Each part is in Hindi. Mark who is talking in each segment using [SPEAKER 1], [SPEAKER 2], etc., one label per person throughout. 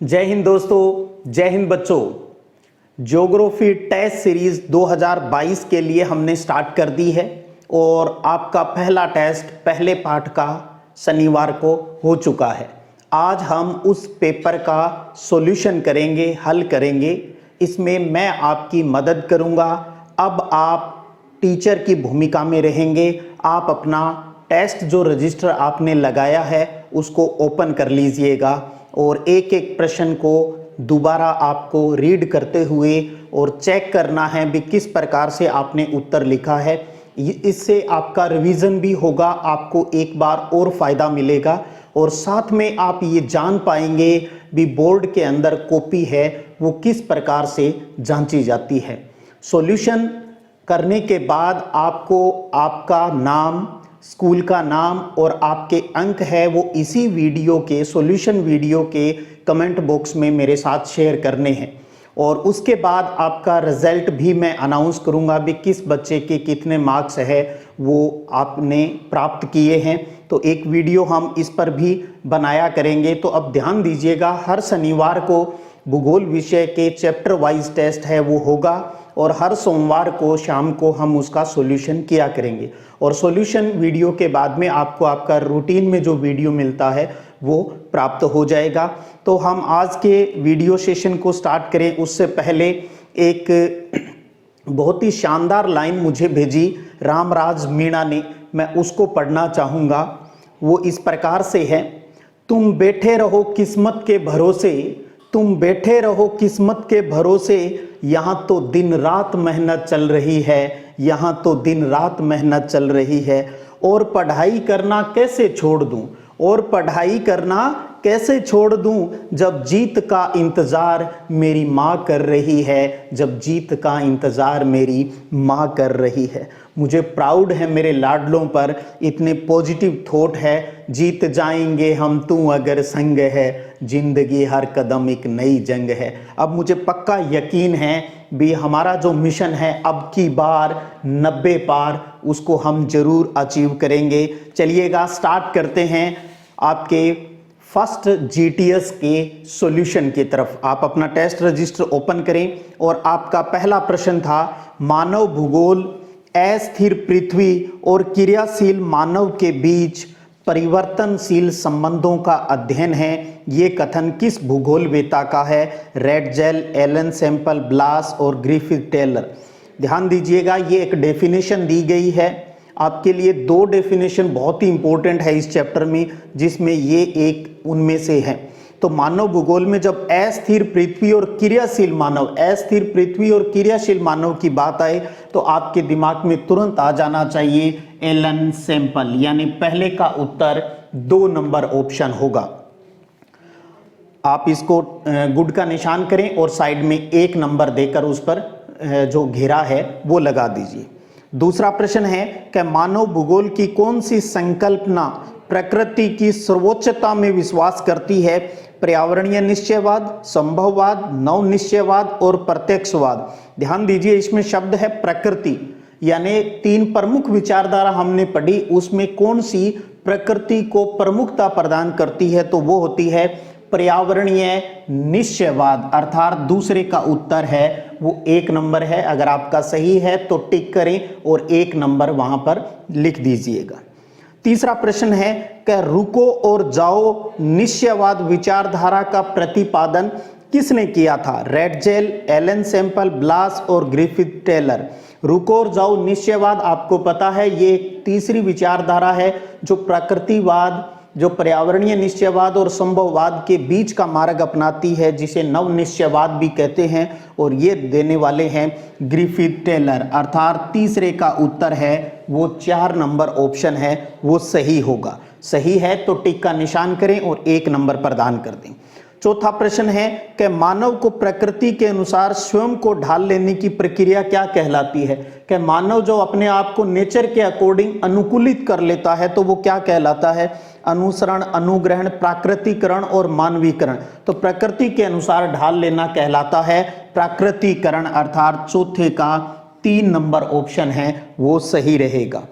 [SPEAKER 1] जय हिंद दोस्तों, जय हिंद बच्चों। ज्योग्राफी टेस्ट सीरीज 2022 के लिए हमने स्टार्ट कर दी है और आपका पहला टेस्ट पहले पार्ट का शनिवार को हो चुका है। आज हम उस पेपर का सॉल्यूशन करेंगे, हल करेंगे। इसमें मैं आपकी मदद करूंगा। अब आप टीचर की भूमिका में रहेंगे। आप अपना टेस्ट जो रजिस्टर आपने लगाया है उसको ओपन कर लीजिएगा और एक एक प्रश्न को दोबारा आपको रीड करते हुए और चेक करना है भी किस प्रकार से आपने उत्तर लिखा है। इससे आपका रिवीजन भी होगा, आपको एक बार और फायदा मिलेगा और साथ में आप ये जान पाएंगे भी बोर्ड के अंदर कॉपी है वो किस प्रकार से जांची जाती है। सॉल्यूशन करने के बाद आपको आपका नाम, स्कूल का नाम और आपके अंक है वो इसी वीडियो के सॉल्यूशन वीडियो के कमेंट बॉक्स में मेरे साथ शेयर करने हैं और उसके बाद आपका रिजल्ट भी मैं अनाउंस करूंगा भी किस बच्चे के कितने मार्क्स है वो आपने प्राप्त किए हैं। तो एक वीडियो हम इस पर भी बनाया करेंगे। तो अब ध्यान दीजिएगा, हर शनिवार को भूगोल विषय के चैप्टर वाइज टेस्ट है वो होगा और हर सोमवार को शाम को हम उसका सॉल्यूशन किया करेंगे और सॉल्यूशन वीडियो के बाद में आपको आपका रूटीन में जो वीडियो मिलता है वो प्राप्त हो जाएगा। तो हम आज के वीडियो सेशन को स्टार्ट करें उससे पहले एक बहुत ही शानदार लाइन मुझे भेजी रामराज मीणा ने, मैं उसको पढ़ना चाहूँगा। वो इस प्रकार से है, तुम बैठे रहो किस्मत के भरोसे, तुम बैठे रहो किस्मत के भरोसे, यहाँ तो दिन रात मेहनत चल रही है, यहाँ तो दिन रात मेहनत चल रही है। और पढ़ाई करना कैसे छोड़ दूँ, और पढ़ाई करना कैसे छोड़ दूँ, जब जीत का इंतज़ार मेरी माँ कर रही है, जब जीत का इंतज़ार मेरी माँ कर रही है। मुझे प्राउड है मेरे लाडलों पर, इतने पॉजिटिव थॉट है। जीत जाएंगे हम तू अगर संग है, जिंदगी हर कदम एक नई जंग है। अब मुझे पक्का यकीन है भी हमारा जो मिशन है अब की बार 90 पार, उसको हम जरूर अचीव करेंगे। चलिएगा स्टार्ट करते हैं आपके फर्स्ट जीटीएस के सॉल्यूशन की तरफ। आप अपना टेस्ट रजिस्टर ओपन करें और आपका पहला प्रश्न था, मानव भूगोल अस्थिर पृथ्वी और क्रियाशील मानव के बीच परिवर्तनशील संबंधों का अध्ययन है। ये कथन किस भूगोलवेता का है? रेडजेल, एलन सैम्पल, ब्लास और ग्रिफिथ टेलर। ध्यान दीजिएगा, ये एक डेफिनेशन दी गई है आपके लिए। दो डेफिनेशन बहुत ही इंपॉर्टेंट है इस चैप्टर में, जिसमें ये एक उनमें से है। तो मानव भूगोल में जब अस्थिर पृथ्वी और क्रियाशील मानव, अस्थिर पृथ्वी और क्रियाशील मानव की बात आए तो आपके दिमाग में तुरंत आ जाना चाहिए एलन सैम्पल, यानी पहले का उत्तर 2 नंबर ऑप्शन होगा। आप इसको गुड का निशान करें और साइड में 1 नंबर देकर उस पर जो घेरा है वो लगा दीजिए। दूसरा प्रश्न है कि मानव भूगोल की कौन सी संकल्पना प्रकृति की सर्वोच्चता में विश्वास करती है? पर्यावरणीय निश्चयवाद, संभववाद, नव निश्चयवाद और प्रत्यक्षवाद। ध्यान दीजिए, इसमें शब्द है प्रकृति, यानी 3 प्रमुख विचारधारा हमने पढ़ी, उसमें कौन सी प्रकृति को प्रमुखता प्रदान करती है? तो वो होती है पर्यावरणीय निश्चयवाद, अर्थात दूसरे का उत्तर है वो 1 नंबर है। अगर आपका सही है तो टिक करें और 1 नंबर वहां पर लिख दीजिएगा। तीसरा प्रश्न है कि रुको और जाओ निश्चयवाद विचारधारा का प्रतिपादन किसने किया था? रेडजेल, एलन सैम्पल, ब्लास और ग्रिफिथ टेलर। रुको और जाओ निश्चयवाद आपको पता है ये तीसरी विचारधारा है जो प्रकृतिवाद, जो पर्यावरणीय निश्चयवाद और संभववाद के बीच का मार्ग अपनाती है, जिसे नव निश्चयवाद भी कहते हैं। और ये देने वाले हैं ग्रिफिथ टेलर, अर्थात तीसरे का उत्तर है वो 4 नंबर ऑप्शन है वो सही होगा। सही है तो टिक का निशान करें और 1 नंबर प्रदान कर दें। चौथा प्रश्न है कि मानव को प्रकृति के अनुसार स्वयं को ढाल लेने की प्रक्रिया क्या कहलाती है? कि मानव जो अपने आप को नेचर के अकॉर्डिंग अनुकूलित कर लेता है तो वो क्या कहलाता है? अनुसरण, अनुग्रहण, प्राकृतिकरण और मानवीकरण। तो प्रकृति के अनुसार ढाल लेना कहलाता है प्राकृतिकरण, अर्थात चौथे का 3 नंबर ऑप्शन है वो सही रहेगा।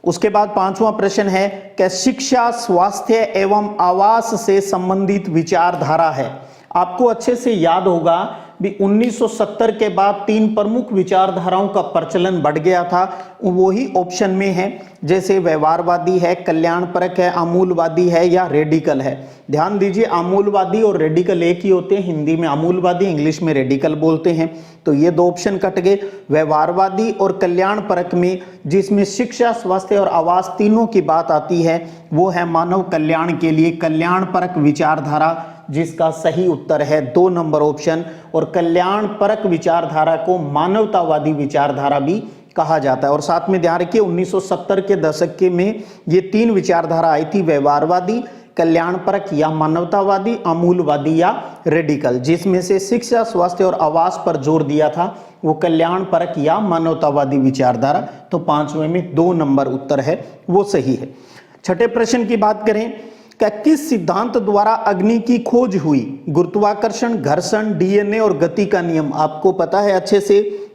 [SPEAKER 1] उसके बाद पांचवा प्रश्न है कि शिक्षा, स्वास्थ्य एवं आवास से संबंधित विचारधारा है। आपको अच्छे से याद होगा भी 1970 के बाद तीन प्रमुख विचारधाराओं का प्रचलन बढ़ गया था, वही ऑप्शन में है, जैसे व्यवहारवादी है, कल्याणपरक है, आमूलवादी है या रेडिकल है। ध्यान दीजिए, आमूलवादी और रेडिकल एक ही होते हैं, हिंदी में आमूलवादी, इंग्लिश में रेडिकल बोलते हैं। तो ये दो ऑप्शन कट गए। व्यवहारवादी और कल्याणपरक में जिसमें शिक्षा, स्वास्थ्य और आवास तीनों की बात आती है, वो है मानव कल्याण के लिए कल्याणपरक विचारधारा, जिसका सही उत्तर है 2 नंबर ऑप्शन। और कल्याण परक विचारधारा को मानवतावादी विचारधारा भी कहा जाता है। और साथ में ध्यान रखिए 1970 के दशक के में ये तीन विचारधारा आई थी, व्यवहारवादी, कल्याण परक या मानवतावादी, अमूलवादी या रेडिकल। जिसमें से शिक्षा, स्वास्थ्य और आवास पर जोर दिया था वो कल्याण परक या मानवतावादी विचारधारा। तो पांचवें में 2 नंबर उत्तर है वो सही है। छठे प्रश्न की बात करें, क्या किस सिद्धांत द्वारा अग्नि की खोज हुई? गुरुत्वाकर्षण, घर्षण, डीएनए और गति का नियम। आपको पता है अच्छे से,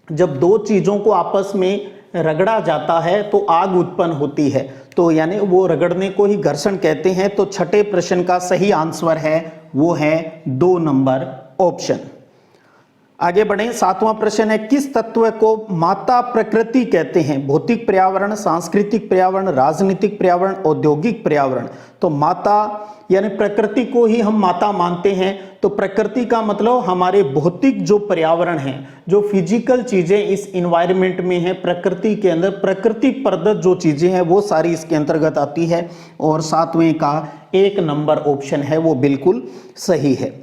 [SPEAKER 1] जब दो चीजों को आपस में रगड़ा जाता है तो आग उत्पन्न होती है, तो यानी वो रगड़ने को ही घर्षण कहते हैं। तो छठे प्रश्न का सही आंसर है वो है 2 नंबर ऑप्शन। आगे बढ़ें, सातवां प्रश्न है, किस तत्व को माता प्रकृति कहते हैं? भौतिक पर्यावरण, सांस्कृतिक पर्यावरण, राजनीतिक पर्यावरण, औद्योगिक पर्यावरण। तो माता यानी प्रकृति को ही हम माता मानते हैं। तो प्रकृति का मतलब हमारे भौतिक जो पर्यावरण है, जो फिजिकल चीजें इस इन्वायरमेंट में है, प्रकृति के अंदर प्रकृति प्रदत्त जो चीजें हैं वो सारी इसके अंतर्गत आती है। और सातवें का 1 नंबर ऑप्शन है वो बिल्कुल सही है।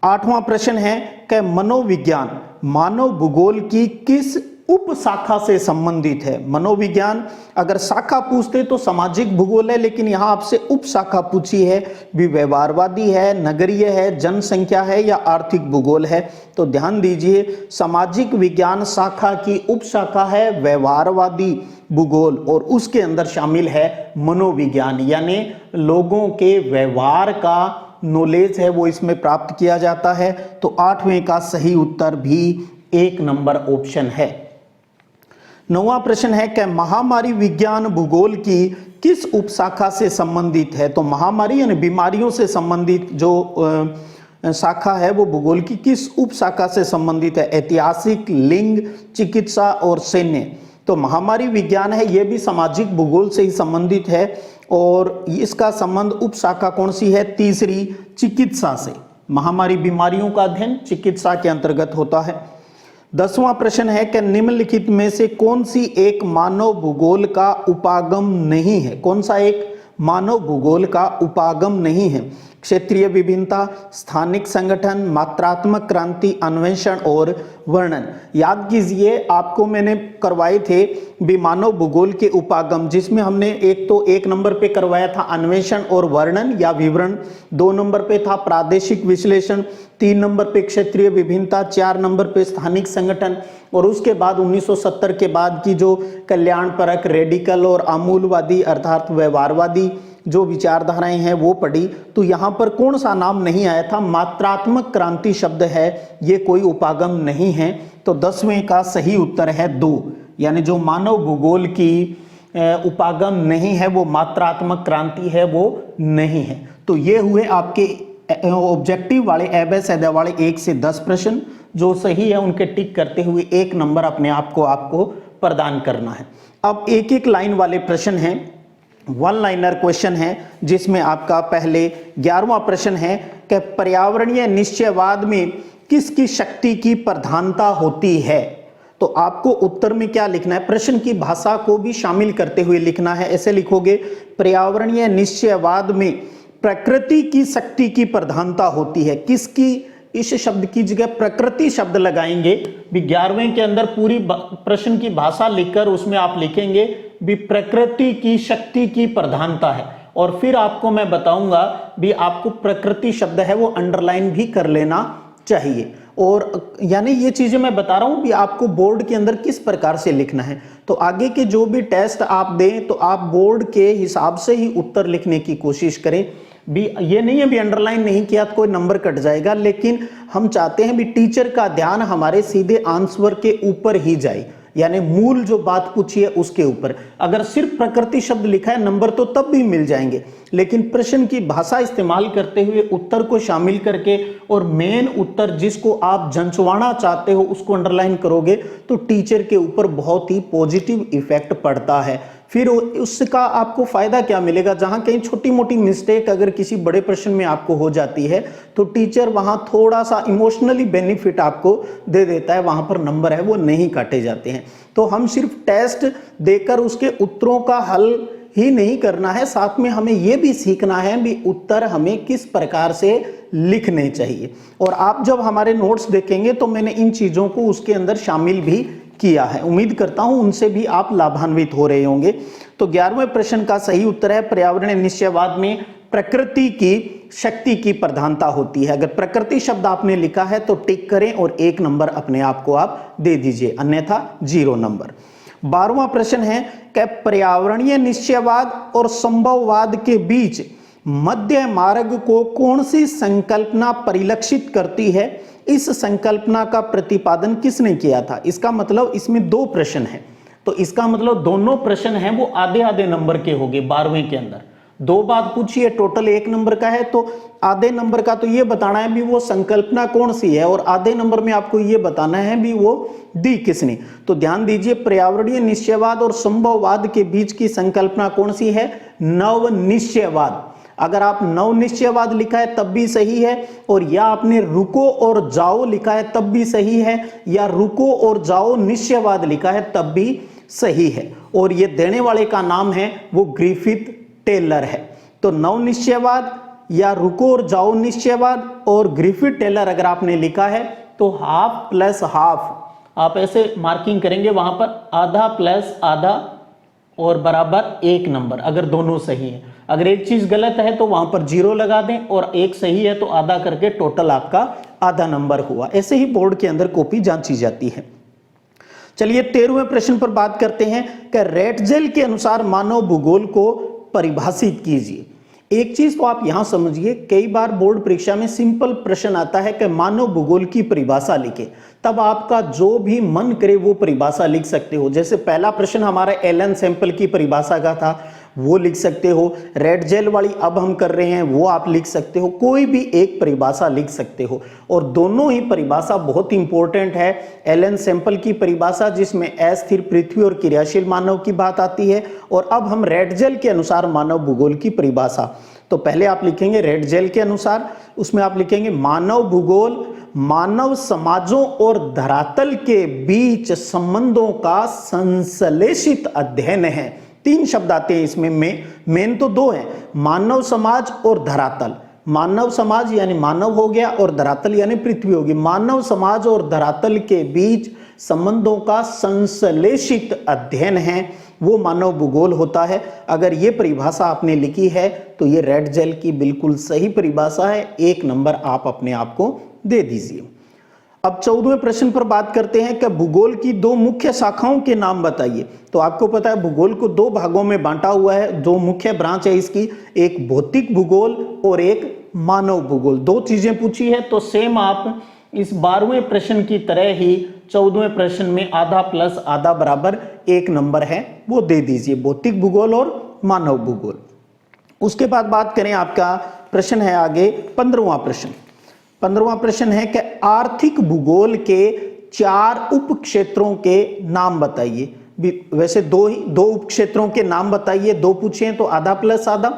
[SPEAKER 1] आठवां प्रश्न है कि मनोविज्ञान मानव भूगोल की किस उप शाखा से संबंधित है? मनोविज्ञान अगर शाखा पूछते तो सामाजिक भूगोल है, लेकिन यहां आपसे उप शाखा पूछी है, भी व्यवहारवादी है, नगरीय है, जनसंख्या है या आर्थिक भूगोल है। तो ध्यान दीजिए, सामाजिक विज्ञान शाखा की उप शाखा है व्यवहारवादी भूगोल, और उसके अंदर शामिल है मनोविज्ञान, यानी लोगों के व्यवहार का नॉलेज है वो इसमें प्राप्त किया जाता है। तो आठवें का सही उत्तर भी 1 नंबर ऑप्शन है। 9वां प्रश्न है कि महामारी विज्ञान भूगोल की किस उपशाखा से संबंधित है? तो महामारी यानी बीमारियों से संबंधित जो शाखा है वो भूगोल की किस उपशाखा से संबंधित है? ऐतिहासिक, लिंग, चिकित्सा और सैन्य। तो महामारी विज्ञान है ये भी सामाजिक भूगोल से ही संबंधित है, और इसका संबंध उपशाखा कौन सी है? तीसरी, चिकित्सा से। महामारी बीमारियों का अध्ययन चिकित्सा के अंतर्गत होता है। 10वां प्रश्न है कि निम्नलिखित में से कौन सी एक मानव भूगोल का उपागम नहीं है? कौन सा एक मानव भूगोल का उपागम नहीं है? क्षेत्रीय विभिन्नता, स्थानिक संगठन, मात्रात्मक क्रांति, अन्वेषण और वर्णन। याद कीजिए, आपको मैंने करवाए थे भी मानव भूगोल के उपागम, जिसमें हमने एक तो 1 नंबर पे करवाया था अन्वेषण और वर्णन या विवरण, 2 नंबर पे था प्रादेशिक विश्लेषण, 3 नंबर पे क्षेत्रीय विभिन्नता, 4 नंबर पे स्थानिक संगठन, और उसके बाद 1970 के बाद की जो कल्याणपरक, रेडिकल और आमूलवादी अर्थात व्यवहारवादी जो विचारधाराएं हैं वो पढ़ी। तो यहाँ पर कौन सा नाम नहीं आया था? मात्रात्मक क्रांति शब्द है, ये कोई उपागम नहीं है। तो 10वें का सही उत्तर है 2, यानी जो मानव भूगोल की उपागम नहीं है वो मात्रात्मक क्रांति है वो नहीं है। तो ये हुए आपके ऑब्जेक्टिव वाले ABCD वाले 1 से 10 प्रश्न, जो सही है उनके टिक करते हुए 1 नंबर अपने आप को आपको प्रदान करना है। अब एक एक लाइन वाले प्रश्न हैं, 1 लाइनर क्वेश्चन है, जिसमें आपका पहले 11वां प्रश्न है कि पर्यावरणीय निश्चयवाद में किसकी शक्ति की प्रधानता होती है? तो आपको उत्तर में क्या लिखना है? प्रश्न की भाषा को भी शामिल करते हुए लिखना है। ऐसे लिखोगे, पर्यावरणीय निश्चयवाद में प्रकृति की शक्ति की प्रधानता होती है। किसकी? इस शब्द की जगह प्रकृति शब्द लगाएंगे। 11वें के अंदर पूरी प्रश्न की भाषा लिखकर उसमें आप लिखेंगे भी प्रकृति की शक्ति की प्रधानता है, और फिर आपको मैं बताऊंगा भी आपको प्रकृति शब्द है वो अंडरलाइन भी कर लेना चाहिए। और यानी ये चीजें मैं बता रहा हूं भी आपको बोर्ड के अंदर किस प्रकार से लिखना है। तो आगे के जो भी टेस्ट आप दें तो आप बोर्ड के हिसाब से ही उत्तर लिखने की कोशिश करें। भी ये नहीं है भी अंडरलाइन नहीं किया तो कोई नंबर कट जाएगा, लेकिन हम चाहते हैं भी टीचर का ध्यान हमारे सीधे आंसर के ऊपर ही जाए। यानी मूल जो बात पूछी है उसके ऊपर। अगर सिर्फ प्रकृति शब्द लिखा है नंबर तो तब भी मिल जाएंगे, लेकिन प्रश्न की भाषा इस्तेमाल करते हुए उत्तर को शामिल करके और मेन उत्तर जिसको आप जंचवाना चाहते हो उसको अंडरलाइन करोगे तो टीचर के ऊपर बहुत ही पॉजिटिव इफेक्ट पड़ता है। फिर उसका आपको फायदा क्या मिलेगा, जहां कहीं छोटी मोटी मिस्टेक अगर किसी बड़े प्रश्न में आपको हो जाती है तो टीचर वहां थोड़ा सा इमोशनली बेनिफिट आपको दे देता है, वहां पर नंबर है वो नहीं काटे जाते हैं। तो हम सिर्फ टेस्ट देकर उसके उत्तरों का हल ही नहीं करना है, साथ में हमें यह भी सीखना है भी उत्तर हमें किस प्रकार से लिखने चाहिए। और आप जब हमारे नोट्स देखेंगे तो मैंने इन चीजों को उसके अंदर शामिल भी किया है, उम्मीद करता हूं उनसे भी आप लाभान्वित हो रहे होंगे। तो 11वें प्रश्न का सही उत्तर है पर्यावरणीय निश्चयवाद में प्रकृति की शक्ति की प्रधानता होती है। अगर प्रकृति शब्द आपने लिखा है तो टिक करें और 1 नंबर अपने आप को आप दे दीजिए, अन्यथा 0 नंबर। 12वां प्रश्न है कि पर्यावरणीय निश्चयवाद और संभववाद के बीच मध्य मार्ग को कौन सी संकल्पना परिलक्षित करती है, इस संकल्पना का प्रतिपादन किसने किया था। इसका मतलब इसमें 2 प्रश्न हैं, तो इसका मतलब दोनों प्रश्न हैं वो आधे आधे नंबर के होंगे। 12वें के अंदर 2 बात पूछी है, टोटल 1 नंबर का है, तो आधे नंबर का तो ये बताना है भी वो संकल्पना कौन सी है और आधे नंबर में आपको ये बताना है भी वो दी किसने। तो ध्यान दीजिए, पर्यावरणीय निश्चयवाद और संभववाद के बीच की संकल्पना कौन सी है, नव निश्चयवाद। अगर आप नव निश्चयवाद लिखा है तब भी सही है, और या आपने रुको और जाओ लिखा है तब भी सही है, या रुको और जाओ निश्चयवाद लिखा है तब भी सही है। और ये देने वाले का नाम है वो ग्रिफिथ टेलर है। तो नव निश्चयवाद या रुको और जाओ निश्चयवाद और ग्रिफिथ टेलर अगर आपने लिखा है तो हाफ प्लस हाफ आप ऐसे मार्किंग करेंगे, वहां पर आधा प्लस आधा और बराबर 1 नंबर अगर दोनों सही है। अगर एक चीज गलत है तो वहां पर 0 लगा दें और एक सही है तो आधा करके टोटल आपका आधा नंबर हुआ। ऐसे ही बोर्ड के अंदर कॉपी जांची जाती है। चलिए 13वें प्रश्न पर बात करते हैं कि रेटजेल के अनुसार मानव भूगोल को परिभाषित कीजिए। एक चीज तो आप यहां समझिए, कई बार बोर्ड परीक्षा में सिंपल प्रश्न आता है कि मानव भूगोल की परिभाषा लिखे, तब आपका जो भी मन करे वो परिभाषा लिख सकते हो। जैसे पहला प्रश्न हमारा एलन सैंपल की परिभाषा का था, वो लिख सकते हो। रेटजेल वाली अब हम कर रहे हैं वो आप लिख सकते हो, कोई भी एक परिभाषा लिख सकते हो। और दोनों ही परिभाषा बहुत इंपॉर्टेंट है। एलन सैंपल की परिभाषा जिसमें अस्थिर पृथ्वी और क्रियाशील मानव की बात आती है, और अब हम रेटजेल के अनुसार मानव भूगोल की परिभाषा। तो पहले आप लिखेंगे रेटजेल के अनुसार, उसमें आप लिखेंगे मानव भूगोल मानव समाजों और धरातल के बीच संबंधों का संश्लेषित अध्ययन है। 3 शब्द आते हैं इसमें, मेन तो 2 हैं, मानव समाज और धरातल। मानव समाज यानी मानव हो गया और धरातल यानी पृथ्वी होगी। मानव समाज और धरातल के बीच संबंधों का संश्लेषित अध्ययन है वो मानव भूगोल होता है। अगर ये परिभाषा आपने लिखी है तो ये रेटजेल की बिल्कुल सही परिभाषा है, 1 नंबर आप अपने आप को दे दीजिए। अब 14वें प्रश्न पर बात करते हैं कि भूगोल की 2 मुख्य शाखाओं के नाम बताइए। तो आपको पता है भूगोल को 2 भागों में बांटा हुआ है, 2 मुख्य ब्रांच है इसकी, एक भौतिक भूगोल और एक मानव भूगोल। 2 चीजें पूछी है, तो सेम आप इस 12वें प्रश्न की तरह ही 14वें प्रश्न में आधा प्लस आधा बराबर 1 नंबर है वो दे दीजिए, भौतिक भूगोल और मानव भूगोल। उसके बाद बात करें, आपका प्रश्न है आगे 15वां प्रश्न। 15वां प्रश्न है कि आर्थिक भूगोल के 4 उप क्षेत्रों के नाम बताइए। वैसे 2 उप क्षेत्रों के नाम बताइए, 2 पूछे हैं तो आधा प्लस आधा।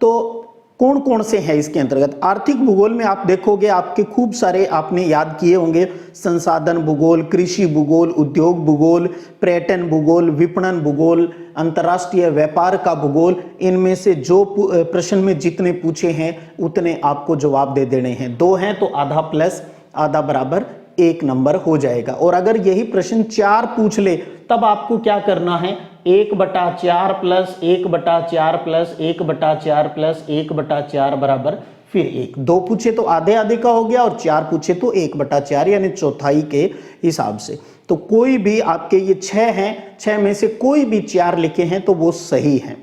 [SPEAKER 1] तो कौन कौन से हैं इसके अंतर्गत। आर्थिक भूगोल में आप देखोगे आपके खूब सारे आपने याद किए होंगे, संसाधन भूगोल, कृषि भूगोल, उद्योग भूगोल, पर्यटन भूगोल, विपणन भूगोल, अंतर्राष्ट्रीय व्यापार का भूगोल। इनमें से जो प्रश्न में जितने पूछे हैं उतने आपको जवाब दे देने हैं। 2 हैं तो आधा प्लस आधा बराबर 1 नंबर हो जाएगा। और अगर यही प्रश्न 4 पूछ ले तब आपको क्या करना है, 1/4 प्लस 1/4 प्लस 1/4 प्लस 1/4 बराबर फिर 1। 2 पूछे तो आधे आधे का हो गया और 4 पूछे तो 1/4 यानी चौथाई के हिसाब से। तो कोई भी आपके ये 6 हैं, 6 में से कोई भी 4 लिखे हैं तो वो सही हैं।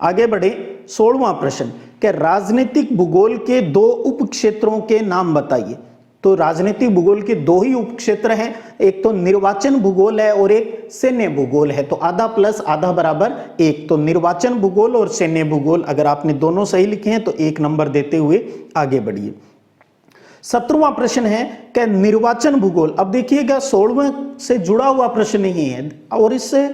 [SPEAKER 1] आगे बढ़े 16वां प्रश्न कि राजनीतिक भूगोल के 2 उप क्षेत्रों के नाम बताइए। तो राजनीतिक भूगोल के दो ही उपक्षेत्र हैं, एक तो निर्वाचन भूगोल है और एक सैन्य भूगोल है। तो आधा प्लस आधा बराबर 1। तो निर्वाचन भूगोल और सैन्य भूगोल, अगर आपने दोनों सही लिखे हैं तो 1 नंबर देते हुए आगे बढ़िए। 17वां प्रश्न है कि निर्वाचन भूगोल। अब देखिएगा 16वें से जुड़ा हुआ प्रश्न नहीं है, और इससे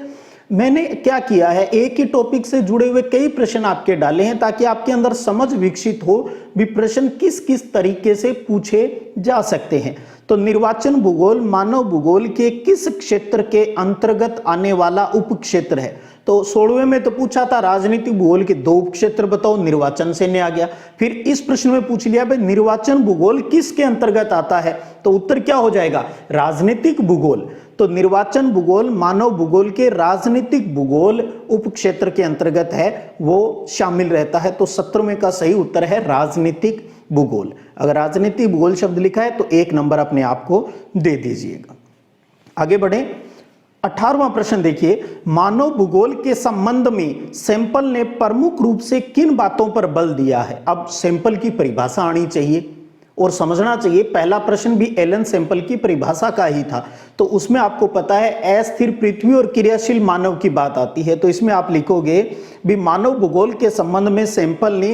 [SPEAKER 1] मैंने क्या किया है, एक ही टॉपिक से जुड़े हुए कई प्रश्न आपके डाले हैं ताकि आपके अंदर समझ विकसित हो भी प्रश्न किस किस तरीके से पूछे जा सकते हैं। तो निर्वाचन भूगोल मानव भूगोल के किस क्षेत्र के अंतर्गत आने वाला उपक्षेत्र है? तो 16वें में तो पूछा था राजनीतिक भूगोल के 2 उपक्षेत्र बताओ, निर्वाचन सैन्य आ गया। फिर इस प्रश्न में पूछ लिया भाई निर्वाचन भूगोल किसके अंतर्गत आता है? तो उत्तर क्या हो जाएगा? राजनीतिक भूगोल। तो निर्वाचन भूगोल मानव भूगोल के राजनीतिक भूगोल उपक्षेत्र के अंतर्गत है, वो शामिल रहता है। तो 17वें का सही उत्तर है राजनीतिक भूगोल। अगर राजनीतिक भूगोल शब्द लिखा है तो 1 नंबर अपने आप को दे दीजिएगा। आगे बढ़े, 18वां प्रश्न देखिए, मानव भूगोल के संबंध में सैंपल ने प्रमुख रूप से किन बातों पर बल दिया है? अब सैंपल की परिभाषा आनी चाहिए और समझना चाहिए। पहला प्रश्न भी एलन सैंपल की परिभाषा का ही था, तो उसमें आपको पता है अस्थिर पृथ्वी और क्रियाशील मानव की बात आती है। तो इसमें आप लिखोगे भी मानव भूगोल के संबंध में सैंपल ने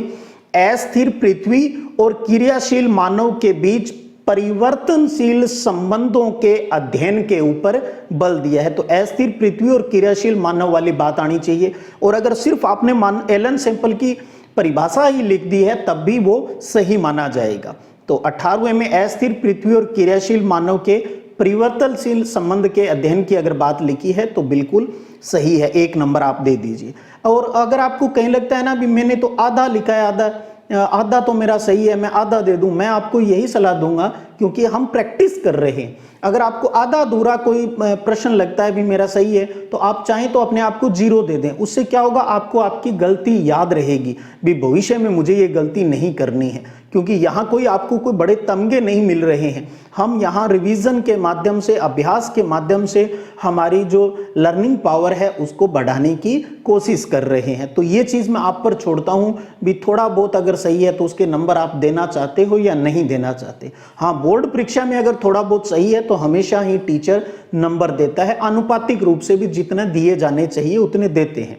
[SPEAKER 1] अस्थिर पृथ्वी और क्रियाशील मानव के बीच परिवर्तनशील संबंधों के अध्ययन के ऊपर बल दिया है। तो अस्थिर पृथ्वी और क्रियाशील मानव वाली बात आनी चाहिए। और अगर सिर्फ आपने एलन सैंपल की परिभाषा ही लिख दी है तब भी वो सही माना जाएगा। तो 18वें में अस्थिर पृथ्वी और क्रियाशील मानव के परिवर्तनशील संबंध के अध्ययन की अगर बात लिखी है तो बिल्कुल सही है, 1 नंबर आप दे दीजिए। और अगर आपको कहीं लगता है ना भी मैंने तो आधा लिखा है, आधा तो मेरा सही है, मैं आधा दे दूं, मैं आपको यही सलाह दूंगा क्योंकि हम प्रैक्टिस कर रहे हैं। अगर आपको आधा अधूरा कोई प्रश्न लगता है भी मेरा सही है तो आप चाहें तो अपने आप को 0 दे दें। उससे क्या होगा, आपको आपकी गलती याद रहेगी भी भविष्य में मुझे ये गलती नहीं करनी है, क्योंकि यहाँ कोई आपको कोई बड़े तमगे नहीं मिल रहे हैं। हम यहाँ रिवीजन के माध्यम से, अभ्यास के माध्यम से हमारी जो लर्निंग पावर है उसको बढ़ाने की कोशिश कर रहे हैं। तो ये चीज़ मैं आप पर छोड़ता हूँ भी थोड़ा बहुत अगर सही है तो उसके नंबर आप देना चाहते हो या नहीं देना चाहते। हाँ, बोर्ड परीक्षा में अगर थोड़ा बहुत सही है तो हमेशा ही टीचर नंबर देता है, आनुपातिक रूप से भी जितने दिए जाने चाहिए उतने देते हैं।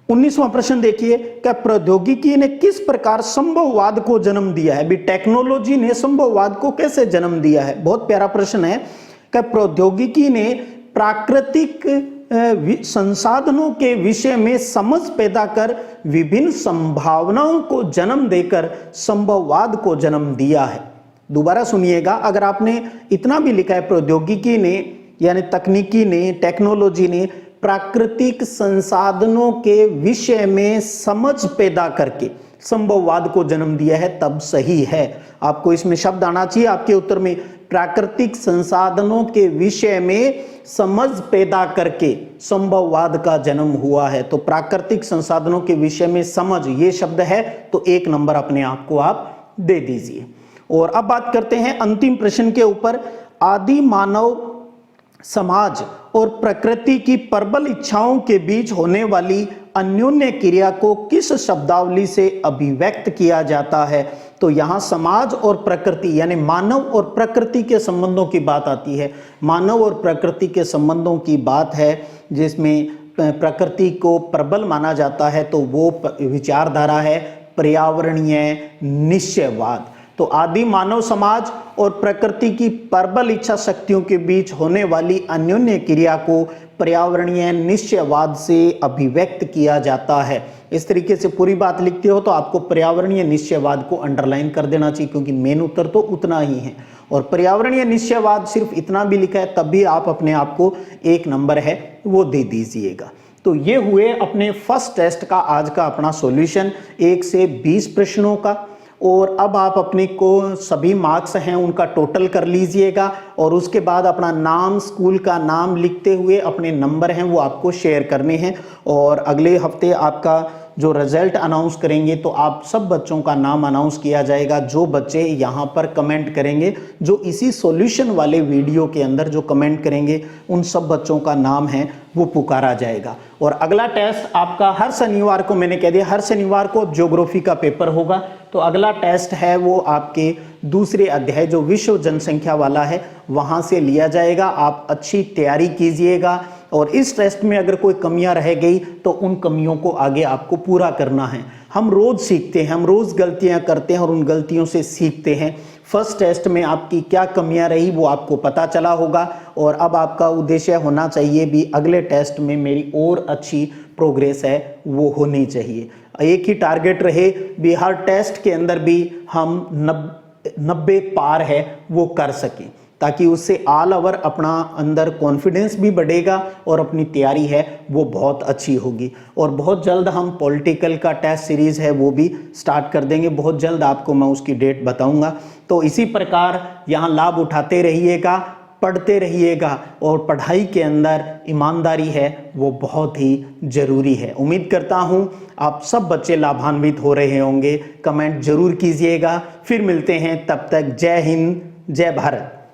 [SPEAKER 1] 19वां प्रश्न देखिए, क्या प्रौद्योगिकी ने किस प्रकार संभववाद को जन्म दिया है? भी टेक्नोलॉजी ने संभववाद को कैसे जन्म दिया है? बहुत प्यारा प्रश्न है। क्या प्रौद्योगिकी ने प्राकृतिक संसाधनों के विषय में समझ पैदा कर विभिन्न संभावनाओं को जन्म देकर संभववाद को जन्म दिया है? दोबारा सुनिएगा, अगर आपने इतना भी लिखा है प्रौद्योगिकी ने यानी तकनीकी ने, टेक्नोलॉजी ने प्राकृतिक संसाधनों के विषय में समझ पैदा करके संभववाद को जन्म दिया है, तब सही है। आपको इसमें शब्द आना चाहिए आपके उत्तर में, प्राकृतिक संसाधनों के विषय में समझ पैदा करके संभववाद का जन्म हुआ है। तो प्राकृतिक संसाधनों के विषय में समझ, ये शब्द है, तो 1 नंबर अपने आप को आप दे दीजिए। और अब बात करते हैं अंतिम प्रश्न के ऊपर। आदि मानव समाज और प्रकृति की प्रबल इच्छाओं के बीच होने वाली अन्योन्य क्रिया को किस शब्दावली से अभिव्यक्त किया जाता है? तो यहाँ समाज और प्रकृति यानी मानव और प्रकृति के संबंधों की बात आती है। मानव और प्रकृति के संबंधों की बात है जिसमें प्रकृति को प्रबल माना जाता है, तो वो विचारधारा है पर्यावरणीय निश्चयवाद। तो आदि मानव समाज और प्रकृति की प्रबल इच्छा शक्तियों के बीच होने वाली अन्योन्य क्रिया को पर्यावरणीय निश्चयवाद से अभिव्यक्त किया जाता है। इस तरीके से पूरी बात लिखते हो तो आपको पर्यावरणीय निश्चयवाद को अंडरलाइन कर देना चाहिए, क्योंकि मेन उत्तर तो उतना ही है। और पर्यावरणीय निश्चयवाद सिर्फ इतना भी लिखा है तब भी आप अपने आप को 1 नंबर है वो दे दीजिएगा। तो ये हुए अपने फर्स्ट टेस्ट का आज का अपना सॉल्यूशन 1 से 20 प्रश्नों का। और अब आप अपने को सभी मार्क्स हैं उनका टोटल कर लीजिएगा और उसके बाद अपना नाम, स्कूल का नाम लिखते हुए अपने नंबर हैं वो आपको शेयर करने हैं। और अगले हफ्ते आपका जो रिजल्ट अनाउंस करेंगे तो आप सब बच्चों का नाम अनाउंस किया जाएगा। जो बच्चे यहाँ पर कमेंट करेंगे, जो इसी सॉल्यूशन वाले वीडियो के अंदर जो कमेंट करेंगे, उन सब बच्चों का नाम है वो पुकारा जाएगा। और अगला टेस्ट आपका हर शनिवार को, मैंने कह दिया हर शनिवार को ज्योग्राफी का पेपर होगा। तो अगला टेस्ट है वो आपके दूसरे अध्याय जो विश्व जनसंख्या वाला है वहाँ से लिया जाएगा। आप अच्छी तैयारी कीजिएगा और इस टेस्ट में अगर कोई कमियां रह गई तो उन कमियों को आगे आपको पूरा करना है। हम रोज सीखते हैं, हम रोज गलतियां करते हैं और उन गलतियों से सीखते हैं। फर्स्ट टेस्ट में आपकी क्या कमियां रही वो आपको पता चला होगा और अब आपका उद्देश्य होना चाहिए भी अगले टेस्ट में मेरी और अच्छी प्रोग्रेस है वो होनी चाहिए। एक ही टारगेट रहे भी हर टेस्ट के अंदर भी हम 90 पार है वो कर सकें, ताकि उससे ऑल ओवर अपना अंदर कॉन्फिडेंस भी बढ़ेगा और अपनी तैयारी है वो बहुत अच्छी होगी। और बहुत जल्द हम पॉलिटिकल का टेस्ट सीरीज़ है वो भी स्टार्ट कर देंगे, बहुत जल्द आपको मैं उसकी डेट बताऊंगा। तो इसी प्रकार यहाँ लाभ उठाते रहिएगा, पढ़ते रहिएगा और पढ़ाई के अंदर ईमानदारी है वो बहुत ही ज़रूरी है। उम्मीद करता हूँ आप सब बच्चे लाभान्वित हो रहे होंगे। कमेंट जरूर कीजिएगा। फिर मिलते हैं, तब तक जय हिंद, जय भारत।